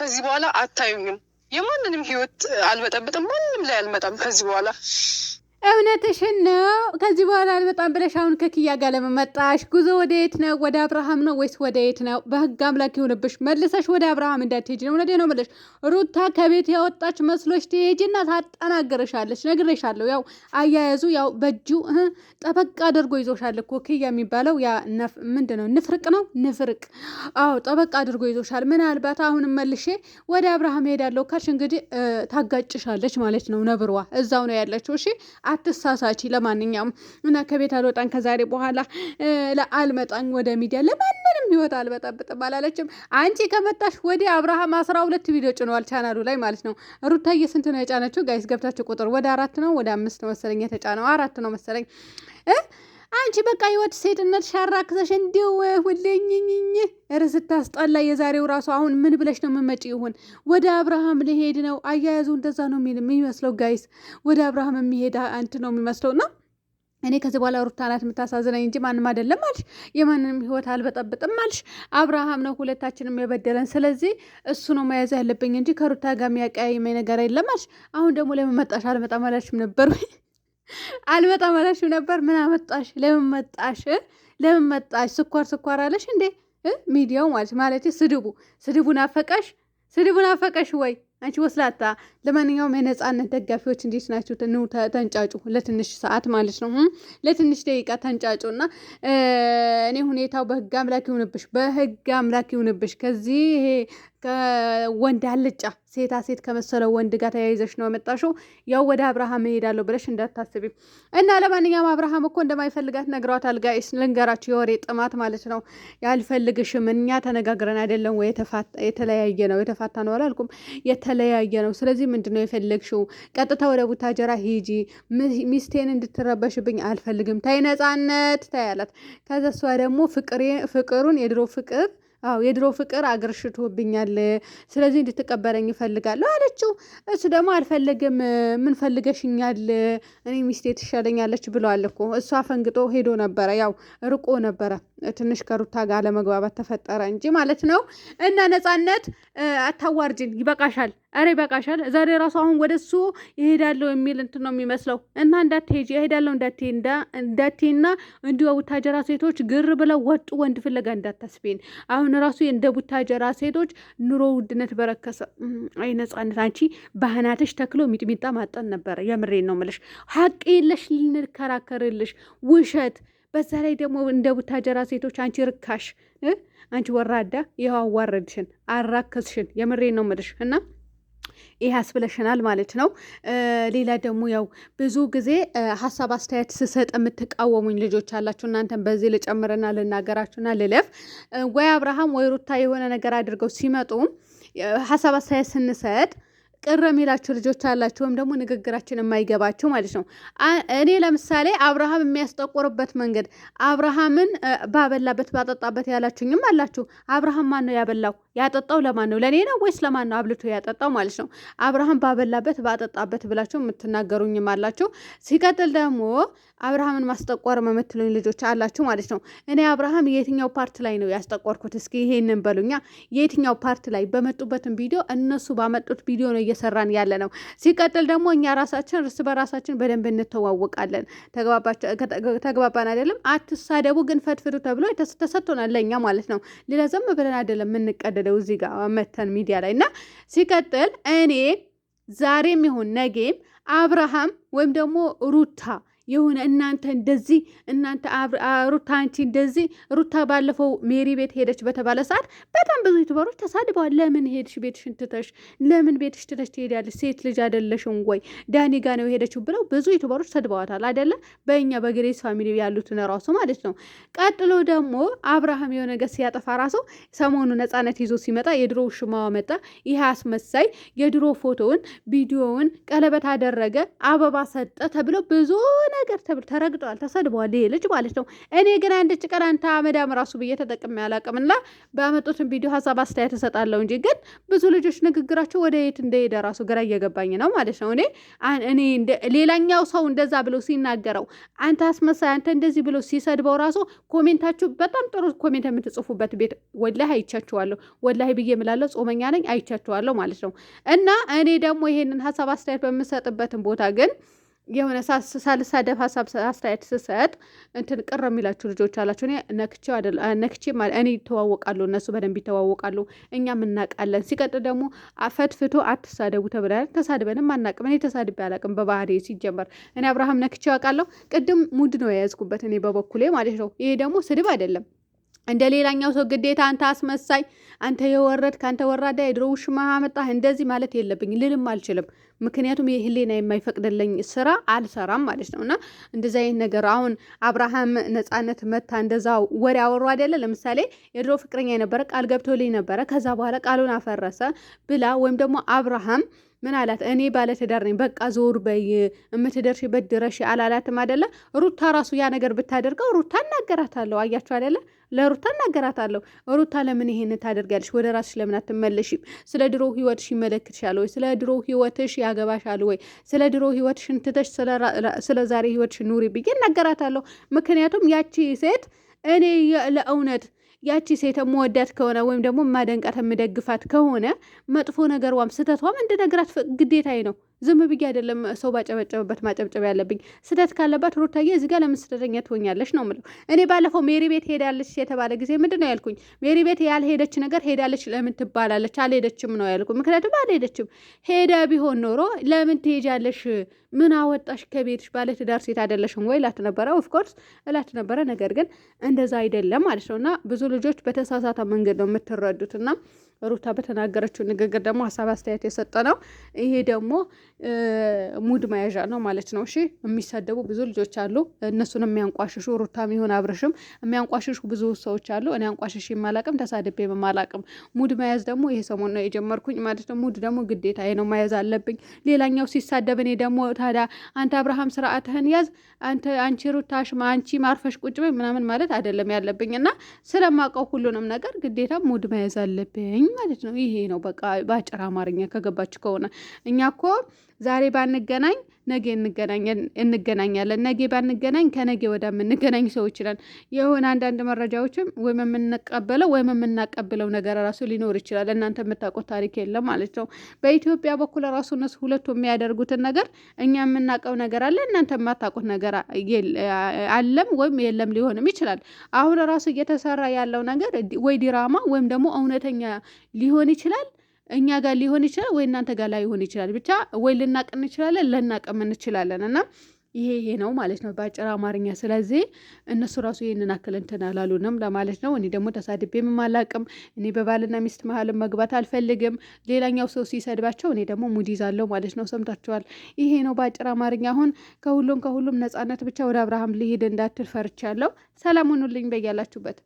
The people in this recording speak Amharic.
ከዚህ በኋላ አታዩኝም። የማንንም ህይወት አልበጠብጥም። ማንም ላይ አልመጣም ከዚህ በኋላ። እውነትሽን ነው። ከዚህ በኋላ አልመጣም ብለሽ አሁን ከኪያ ጋር ለመመጣሽ ጉዞ ወደ የት ነው? ወደ አብርሃም ነው ወይስ ወደ የት ነው? በህግ አምላክ ይሁንብሽ፣ መልሰሽ ወደ አብርሃም እንዳትሄጂ ነው። እውነቴን ነው የምልሽ። ሩታ ከቤት ያወጣች መስሎሽ ትሄጂና ታጠናግርሻለች። ነግሬሻለሁ። ያው አያያዙ ያው በእጁ ጠበቅ አድርጎ ይዞሻል እኮ ኪያ የሚባለው ያ ምንድን ነው? ንፍርቅ ነው ንፍርቅ። አዎ ጠበቅ አድርጎ ይዞሻል። ምናልባት አሁንም መልሼ ወደ አብርሃም ሄዳለሁ ካልሽ እንግዲህ ታጋጭሻለች ማለት ነው። ነብሯ እዛው ነው ያለችው። እሺ አትሳሳቺ። ለማንኛውም እና ከቤት አልወጣን ከዛሬ በኋላ አልመጣን ወደ ሚዲያ ለማንንም ህይወት አልበጠብጥም አላለችም። አንቺ ከመጣሽ ወደ አብርሃም 12 ቪዲዮ ጭነዋል ቻናሉ ላይ ማለት ነው። ሩታዬ ስንት ነው የጫነችው? ጋይስ ገብታችሁ ቁጥር ወደ 4 ነው ወደ 5 ነው መሰለኝ የተጫነው 4 ነው መሰለኝ። አንቺ በቃ ህይወት ሴትነት ሻራክሰሽ እንዲው ሁሌኝኝኝ እርስ ታስጠላ። የዛሬው ራሱ አሁን ምን ብለሽ ነው የምመጪ? ይሁን ወደ አብርሃም ሊሄድ ነው። አያያዙ እንደዛ ነው የሚመስለው ጋይስ። ወደ አብርሃም የሚሄድ አንት ነው የሚመስለው ነው። እኔ ከዚህ በኋላ ሩታ ናት የምታሳዝነኝ እንጂ ማንም አይደለም አልሽ። የማንንም ህይወት አልበጠብጥም አልሽ። አብርሃም ነው ሁለታችንም የበደለን። ስለዚህ እሱ ነው መያዝ ያለብኝ እንጂ ከሩታ ጋር የሚያቀያይመኝ ነገር የለም አልሽ። አሁን ደግሞ ለምን መጣሽ? አልመጣም አላልሽም ነበር? አልመጣም አላልሽም ነበር? ምን አመጣሽ? ለምን መጣሽ? ለምን መጣሽ? ስኳር አለሽ እንዴ? ሚዲያው ማለት ስድቡን አፈቀሽ? ስድቡን አፈቀሽ ወይ አንቺ ወስላታ። ለማንኛውም የነጻነት ደጋፊዎች እንዴት ናችሁ? ተንጫጩ ለትንሽ ሰዓት ማለት ነው፣ ለትንሽ ደቂቃ ተንጫጩ እና እኔ ሁኔታው በህግ አምላክ ይሁንብሽ፣ በህግ አምላክ ይሁንብሽ። ከዚህ ይሄ ከወንድ አልጫ ሴታ ሴት ከመሰለው ወንድ ጋር ተያይዘሽ ነው የመጣሽው። ያው ወደ አብርሃም እሄዳለሁ ብለሽ እንዳታስቢ እና ለማንኛውም አብርሃም እኮ እንደማይፈልጋት ነግሯታል። ጋይስ ልንገራችሁ፣ የወሬ ጥማት ማለት ነው። ያልፈልግሽም እኛ ተነጋግረን አይደለም ወይ የተለያየ ነው። የተፋታ ነው አላልኩም፣ የተለያየ ነው። ስለዚህ ምንድን ነው የፈለግሽው? ቀጥታ ወደ ቡታጀራ ሂጂ። ሚስቴን እንድትረበሽብኝ አልፈልግም። ታይ ነጻነት ታይ አላት። ከዛ እሷ ደግሞ ፍቅሩን የድሮ ፍቅር አገርሽቶብኛል፣ ስለዚህ እንድትቀበለኝ እፈልጋለሁ አለችው። እሱ ደግሞ አልፈለግም፣ ምን ፈልገሽኛል? እኔ ሚስቴ ትሻለኛለች ብለዋል እኮ። እሱ አፈንግጦ ሄዶ ነበረ፣ ያው ርቆ ነበረ። ትንሽ ከሩታ ጋር ለመግባባት ተፈጠረ እንጂ ማለት ነው። እና ነጻነት አታዋርጅን፣ ይበቃሻል። አሬ ይበቃሻል። ዛሬ ራሱ አሁን ወደ እሱ ይሄዳለሁ የሚል እንትን ነው የሚመስለው። እና እንዳትሄጂ ይሄዳለሁ እንዳትሄና እንዲሁ ቡታጀራ ሴቶች ግር ብለው ወጡ ወንድ ፍለጋ እንዳታስቤን። አሁን ራሱ እንደ ቡታጀራ ሴቶች ኑሮ ውድነት በረከሰ። አይ ነጻነት አንቺ ባህናትሽ ተክሎ ሚጥሚጣ ማጠን ነበረ። የምሬን ነው የምልሽ። ሀቅ የለሽ ልንከራከርልሽ ውሸት። በዛ ላይ ደግሞ እንደ ቡታጀራ ሴቶች አንቺ ርካሽ፣ አንቺ ወራዳ፣ ይኸው አዋረድሽን፣ አራከስሽን። የምሬን ነው የምልሽ እና ይህ ያስብለሽናል ማለት ነው። ሌላ ደግሞ ያው ብዙ ጊዜ ሀሳብ አስተያየት ስሰጥ የምትቃወሙኝ ልጆች አላችሁ። እናንተን በዚህ ልጨምርና ልናገራችሁና ልለፍ። ወይ አብርሃም ወይ ሩታ የሆነ ነገር አድርገው ሲመጡ ሀሳብ አስተያየት ስንሰጥ ቅር የሚላችሁ ልጆች አላችሁ፣ ወይም ደግሞ ንግግራችን የማይገባችሁ ማለት ነው። እኔ ለምሳሌ አብርሃም የሚያስጠቁርበት መንገድ አብርሃምን ባበላበት ባጠጣበት ያላችሁኝም አላችሁ። አብርሃም ማን ነው ያበላው? ያጠጣው ለማን ነው? ለእኔ ነው ወይስ ለማን ነው አብልቶ ያጠጣው ማለት ነው? አብርሃም ባበላበት ባጠጣበት ብላችሁ የምትናገሩኝም አላችሁ። ሲቀጥል ደግሞ አብርሃምን ማስጠቆር የምትሉኝ ልጆች አላችሁ ማለት ነው። እኔ አብርሃም የትኛው ፓርት ላይ ነው ያስጠቆርኩት? እስኪ ይሄንን በሉኛ። የትኛው ፓርት ላይ? በመጡበትን ቪዲዮ እነሱ ባመጡት ቪዲዮ ነው እየሰራን ያለ ነው። ሲቀጥል ደግሞ እኛ ራሳችን እርስ በራሳችን በደንብ እንተዋወቃለን። ተግባባን አይደለም? አትሳደቡ ግን ፈትፍቱ ተብሎ ተሰጥቶናል ለእኛ ማለት ነው። ሌላ ዘም ብለን አይደለም የምንቀደደው እዚህ ጋር መተን ሚዲያ ላይ እና ሲቀጥል እኔ ዛሬም ይሁን ነገም አብርሃም ወይም ደግሞ ሩታ የሆነ እናንተ እንደዚህ እናንተ ሩታ አንቺ እንደዚህ ሩታ ባለፈው ሜሪ ቤት ሄደች በተባለ ሰዓት በጣም ብዙ ዩቱበሮች ተሳድበዋል። ለምን ሄድሽ ቤትሽን ትተሽ? ለምን ቤትሽ ትተሽ ትሄዳለሽ? ሴት ልጅ አይደለሽም ወይ? ዳኒ ጋ ነው የሄደችው ብለው ብዙ ዩቱበሮች ሰድበዋታል አይደለ? በእኛ በግሬስ ፋሚሊ ያሉትን ራሱ ማለት ነው። ቀጥሎ ደግሞ አብርሃም የሆነ ነገር ሲያጠፋ ራሱ ሰሞኑ ነጻነት ይዞ ሲመጣ የድሮ ሽማዋ መጣ። ይህ አስመሳይ የድሮ ፎቶውን ቪዲዮውን ቀለበት አደረገ አበባ ሰጠ ተብሎ ብዙ ነገር ተረግጠዋል፣ ተሰድበዋል ይሄ ልጅ ማለት ነው። እኔ ግን አንድ ቀን አንተ አመዳም ራሱ ብዬ ተጠቅሜ አላውቅም እና ባመጡትን ቪዲዮ ሀሳብ አስተያየት እሰጣለሁ እንጂ ግን ብዙ ልጆች ንግግራቸው ወደ የት እንደሄደ ራሱ ግራ እየገባኝ ነው ማለት ነው። እኔ ሌላኛው ሰው እንደዛ ብሎ ሲናገረው አንተ አስመሳይ አንተ እንደዚህ ብሎ ሲሰድበው ራሱ ኮሜንታችሁ በጣም ጥሩ ኮሜንት የምትጽፉበት ቤት ወላሂ አይቻችኋለሁ። ወላሂ ብዬ እምላለሁ ጾመኛ ነኝ አይቻችኋለሁ ማለት ነው። እና እኔ ደግሞ ይሄንን ሀሳብ አስተያየት በምሰጥበትን ቦታ ግን የሆነ ሳልሳደብ ሀሳብ አስተያየት ስሰጥ እንትን ቅር የሚላችሁ ልጆች አላችሁ። እኔ ነክቼ እኔ ይተዋወቃሉ፣ እነሱ በደንብ ይተዋወቃሉ፣ እኛም እናውቃለን። ሲቀጥል ደግሞ ፈትፍቶ አትሳደቡ ተብለን ተሳድበንም አናውቅም። እኔ ተሳድቤ አላውቅም በባህሪ ሲጀመር። እኔ አብርሃም ነክቼ አውቃለሁ። ቅድም ሙድ ነው የያዝኩበት እኔ በበኩሌ ማለት ነው። ይሄ ደግሞ ስድብ አይደለም። እንደ ሌላኛው ሰው ግዴታ አንተ አስመሳይ፣ አንተ የወረድክ፣ አንተ ወራዳ፣ የድሮ ውሽማ መጣህ እንደዚህ ማለት የለብኝ ልልም አልችልም። ምክንያቱም ይህ ህሊና የማይፈቅድልኝ ስራ አልሰራም ማለት ነው። እና እንደዚ አይነት ነገር አሁን አብርሃም ነፃነት መታ እንደዛ ወሬ አወሩ አይደለ? ለምሳሌ የድሮ ፍቅረኛ የነበረ ቃል ገብቶልኝ ነበረ፣ ከዛ በኋላ ቃሉን አፈረሰ ብላ ወይም ደግሞ አብርሃም ምን አላት? እኔ ባለትዳር ነኝ፣ በቃ ዞር በይ፣ የምትደርሽበት ድረሽ አላላትም አይደለ? ሩታ ራሱ ያ ነገር ብታደርገው ሩታ እናገራታለሁ። አያችሁ አይደለ? ለሩታ እናገራታለሁ። ሩታ ለምን ይሄን ታደርጋለሽ? ወደ ራስሽ ለምን አትመለሽም? ስለ ድሮ ህይወትሽ ይመለከትሻል ወይ? ስለ ድሮ ህይወትሽ ያገባሻል ወይ? ስለ ድሮ ህይወትሽ እንትተሽ ስለ ዛሬ ህይወትሽ ኑሪ ብዬ እናገራታለሁ። ምክንያቱም ያቺ ሴት እኔ ለእውነት ያቺ ሴት የምወዳት ከሆነ ወይም ደግሞ የማደንቃት የምደግፋት ከሆነ መጥፎ ነገሯም ስህተቷም እንድነግራት ግዴታዬ ነው። ዝም ብዬ አይደለም ሰው ባጨበጨበበት ማጨብጨብ ያለብኝ። ስህተት ካለባት ሩታዬ እዚህ ጋር ለምን ስህተተኛ ትሆኛለሽ ነው የምለው። እኔ ባለፈው ሜሪ ቤት ሄዳለች የተባለ ጊዜ ምንድን ነው ያልኩኝ? ሜሪ ቤት ያልሄደች ነገር ሄዳለች ለምን ትባላለች? አልሄደችም ነው ያልኩኝ። ምክንያቱም አልሄደችም። ሄዳ ቢሆን ኖሮ ለምን ትሄጃለሽ? ምን አወጣሽ ከቤትሽ? ባለትዳር ሴት አይደለሽም ወይ እላት ነበረ። ኦፍኮርስ እላት ነበረ። ነገር ግን እንደዛ አይደለም ማለት ነው። እና ብዙ ልጆች በተሳሳተ መንገድ ነው የምትረዱት። እና ሩታ በተናገረችው ንግግር ደግሞ ሀሳብ አስተያየት የሰጠ ነው። ይሄ ደግሞ ሙድ መያዣ ነው ማለት ነው። እሺ የሚሳደቡ ብዙ ልጆች አሉ፣ እነሱን የሚያንቋሽሹ ሩታም ይሁን አብርሽም የሚያንቋሽሹ ብዙ ሰዎች አሉ። እኔ አንቋሽሽ የማላቅም ተሳድቤ የማላቅም። ሙድ መያዝ ደግሞ ይሄ ሰሞን ነው የጀመርኩኝ ማለት ነው። ሙድ ደግሞ ግዴታ ነው መያዝ አለብኝ። ሌላኛው ሲሳደብ እኔ ደግሞ ታዲያ አንተ አብርሃም ስርዓትህን ያዝ፣ አንቺ ሩታሽ አንቺ ማርፈሽ ቁጭ በይ ምናምን ማለት አይደለም ያለብኝ። እና ስለማውቀው ሁሉንም ነገር ግዴታ ሙድ መያዝ አለብኝ ማለት ነው። ይሄ ነው በቃ በአጭር አማርኛ ከገባች ከሆነ እኛ እኮ ዛሬ ባንገናኝ ነገ እንገናኛለን። ነገ ባንገናኝ ከነገ ወደ የምንገናኝ ሰዎች ይችላል። የሆነ አንዳንድ መረጃዎችም ወይም የምንቀበለው ወይም የምናቀብለው ነገር ራሱ ሊኖር ይችላል። እናንተ የምታውቁት ታሪክ የለም ማለት ነው። በኢትዮጵያ በኩል ራሱ እነሱ ሁለቱ የሚያደርጉትን ነገር እኛ የምናውቀው ነገር አለ፣ እናንተ የማታውቁት ነገር አለም ወይም የለም ሊሆንም ይችላል። አሁን ራሱ እየተሰራ ያለው ነገር ወይ ዲራማ ወይም ደግሞ እውነተኛ ሊሆን ይችላል። እኛ ጋር ሊሆን ይችላል ወይ እናንተ ጋር ላይሆን ይችላል። ብቻ ወይ ልናቅ እንችላለን ልናቅም እንችላለን። እና ይሄ ነው ማለት ነው በአጭር አማርኛ። ስለዚህ እነሱ ራሱ ይህንን አክል እንትን አላሉንም ለማለት ነው። እኔ ደግሞ ተሳድቤም አላቅም። እኔ በባልና ሚስት መሀልም መግባት አልፈልግም። ሌላኛው ሰው ሲሰድባቸው እኔ ደግሞ ሙድ ይዛለሁ ማለት ነው። ሰምታችኋል። ይሄ ነው በአጭር አማርኛ። አሁን ከሁሉም ነጻነት ብቻ ወደ አብርሃም ልሄድ እንዳትል ፈርቻለሁ። ሰላም ሁኑልኝ በያላችሁበት።